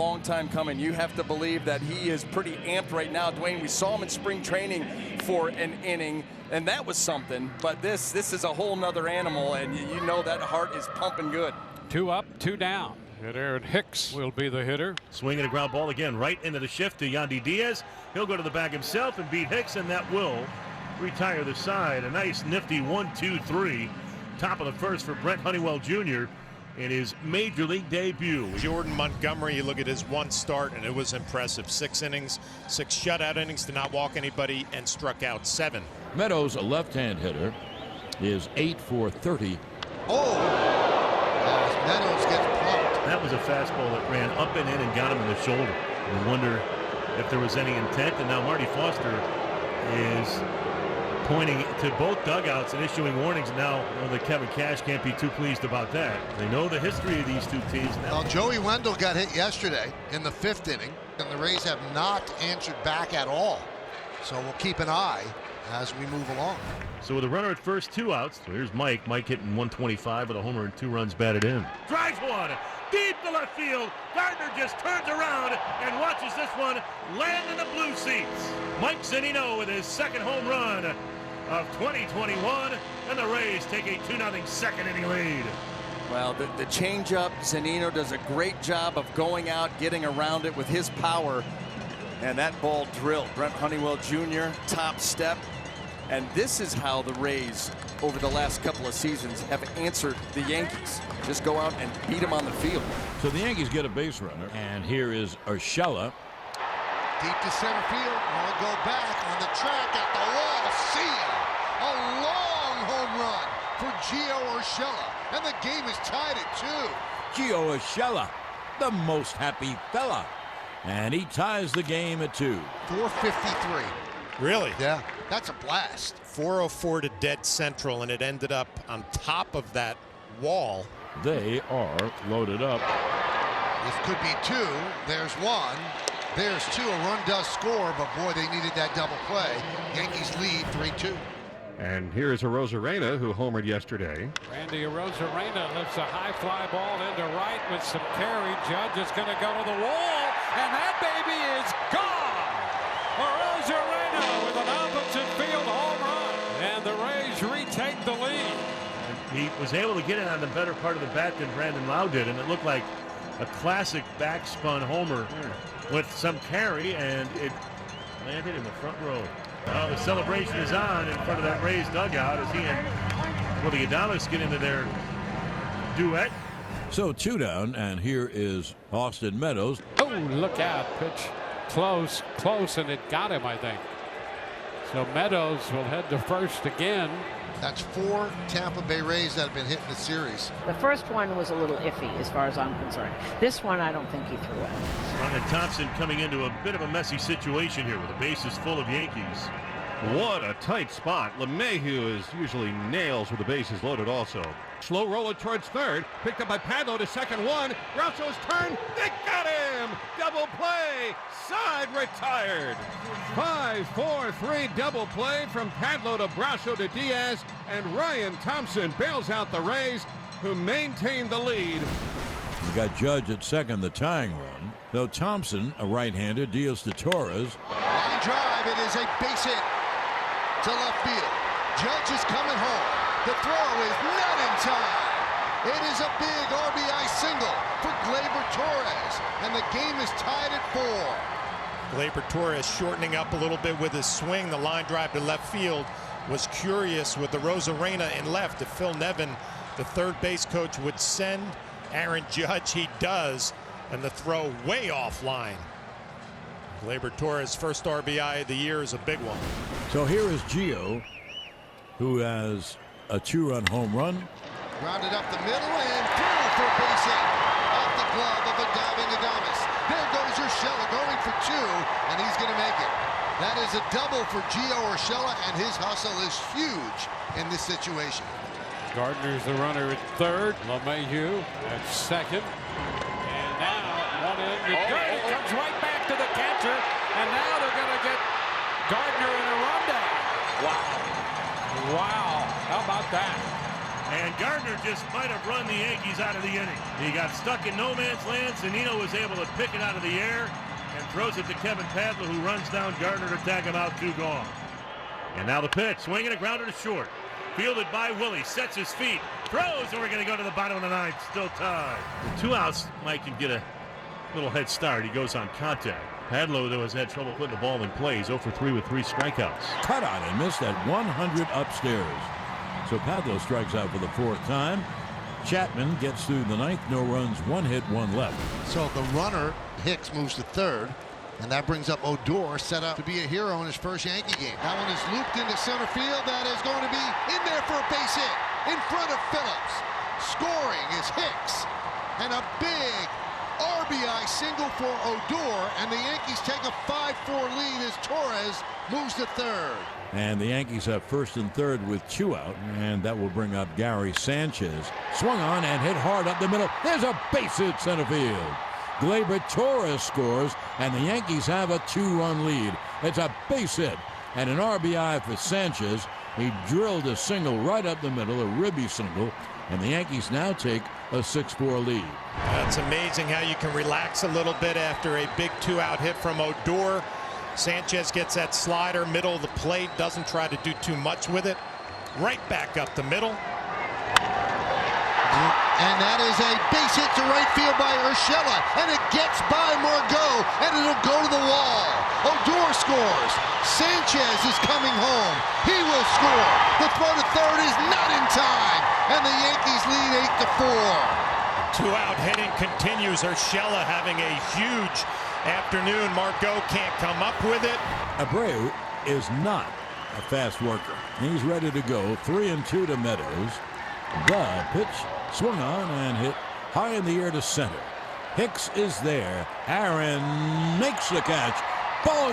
long time coming. You have to believe that he is pretty amped right now. Dwayne, we saw him in spring training for an inning, and that was something. But this is a whole nother animal, and you know that heart is pumping good. 2 up, 2 down. And Aaron Hicks will be the hitter. Swinging a ground ball again right into the shift to Yandy Diaz. He'll go to the bag himself and beat Hicks, and that will retire the side. A nice nifty 1-2-3. Top of the first for Brent Honeywell Jr. in his major league debut. Jordan Montgomery, you look at his one start, and it was impressive. 6 innings, 6 shutout innings, did not walk anybody, and struck out 7. Meadows, a left-hand hitter, is 8 for 30. Meadows gets plucked. That was a fastball that ran up and in and got him in the shoulder. You wonder if there was any intent, and now Marty Foster is pointing to both dugouts and issuing warnings. Now, that Kevin Cash can't be too pleased about that. They know the history of these two teams now. Well, Joey Wendell got hit yesterday in the 5th inning, and the Rays have not answered back at all. So we'll keep an eye as we move along. So with a runner at first, 2 outs. So here's Mike. Mike hitting 125 with a homer and 2 runs batted in. Drives one deep to left field. Gardner just turns around and watches this one land in the blue seats. Mike Zunino with his 2nd home run of 2021, and the Rays take a 2-0 second inning lead. Well, the changeup, Zunino does a great job of going out, getting around it with his power, and that ball drilled. Brent Honeywell Jr., top step. And this is how the Rays, over the last couple of seasons, have answered the Yankees. Just go out and beat them on the field. So the Yankees get a base runner, and here is Urshela. Deep to center field. I'll go back on the track at the wall. See ya. A long home run for Gio Urshela. And the game is tied at 2. Gio Urshela, the most happy fella. And he ties the game at 2. 4:53. Really? Yeah, that's a blast. 404 to dead central, and it ended up on top of that wall. They are loaded up. This could be 2. There's 1. There's 2. A run does score, but boy, they needed that double play. Yankees lead 3-2. And here's Arozarena, who homered yesterday. Randy Arozarena lifts a high fly ball into right with some carry. Judge is going to go to the wall, and that baby is gone. Arozarena with an opposite field home run, and the Rays retake the lead. He was able to get it on the better part of the bat than Brandon Lau did, and it looked like a classic backspun homer with some carry, and it landed in the front row. The celebration is on in front of that Rays dugout as he and Willie Adames get into their duet. So 2 down, and here is Austin Meadows. Oh, look out. Pitch close, and it got him, I think. So Meadows will head to first again. That's 4 Tampa Bay Rays that have been hit in the series. The first one was a little iffy as far as I'm concerned. This one, I don't think he threw it. And Thompson coming into a bit of a messy situation here with the bases full of Yankees. What a tight spot. LeMahieu is usually nails with the bases loaded also. Slow roller towards third. Picked up by Padlo to second one. Groucho's turn. They got him. Double play. Side retired. 5-4-3 double play from Padlo to Groucho to Diaz. And Ryan Thompson bails out the Rays, who maintain the lead. We got Judge at second, the tying run. Though Thompson, a right-hander, deals to Torres. Line drive. It is a base hit to left field. Judge is coming home. The throw is not in time. It is a big RBI single for Gleyber Torres, and the game is tied at 4. Gleyber Torres shortening up a little bit with his swing. The line drive to left field was curious with the Arozarena in left. If Phil Nevin, the third base coach, would send Aaron Judge, he does, and the throw way offline. Gleyber Torres' first RBI of the year is a big one. So here is Gio, who has a 2-run home run. Grounded up the middle and through for a base hit. Off the glove of Adames. There goes Urshela going for 2, and he's going to make it. That is a double for Gio Urshela, and his hustle is huge in this situation. Gardner's the runner at third. LeMahieu at second. And now 1 in. It comes right back to the catcher. And now they're going to get Gardner in a rundown. Wow. How about that? And Gardner just might have run the Yankees out of the inning. He got stuck in no man's land. Zunino was able to pick it out of the air and throws it to Kevin Padla, who runs down Gardner to tag him out, 2 gone. And now the pitch, swinging a grounder to short. Fielded by Willie, sets his feet, throws, and we're going to go to the bottom of the ninth, still tied. With 2 outs, Mike can get a little head start. He goes on contact. Padlo, though, has had trouble putting the ball in play. He's 0 for 3 with 3 strikeouts. Cut on and missed at 100 upstairs. So Padlo strikes out for the 4th time. Chapman gets through the 9th, no runs, 1 hit, 1 left. So the runner, Hicks, moves to 3rd. And that brings up Odor, set up to be a hero in his first Yankee game. That one is looped into center field. That is going to be in there for a base hit in front of Phillips. Scoring is Hicks. And a big RBI single for Odor. And the Yankees take a 5-4 lead as Torres moves to 3rd. And the Yankees have 1st and 3rd with 2 out. And that will bring up Gary Sanchez. Swung on and hit hard up the middle. There's a base hit center field. Gleyber Torres scores, and the Yankees have a 2-run lead. It's a base hit and an RBI for Sanchez. He drilled a single right up the middle, a ribby single, and the Yankees now take a 6-4 lead. It's amazing how you can relax a little bit after a big 2-out hit from Odor. Sanchez gets that slider, middle of the plate, doesn't try to do too much with it. Right back up the middle. And that is a base hit to right field by Urshela, and it gets by Margot, and it'll go to the wall. Odor scores. Sanchez is coming home. He will score. The throw to 3rd is not in time, and the Yankees lead 8-4. 2-out hitting continues. Urshela having a huge afternoon. Margot can't come up with it. Abreu is not a fast worker. He's ready to go. 3-2 to Meadows. The pitch swung on and hit high in the air to center. Hicks is there. Aaron makes the catch. Ball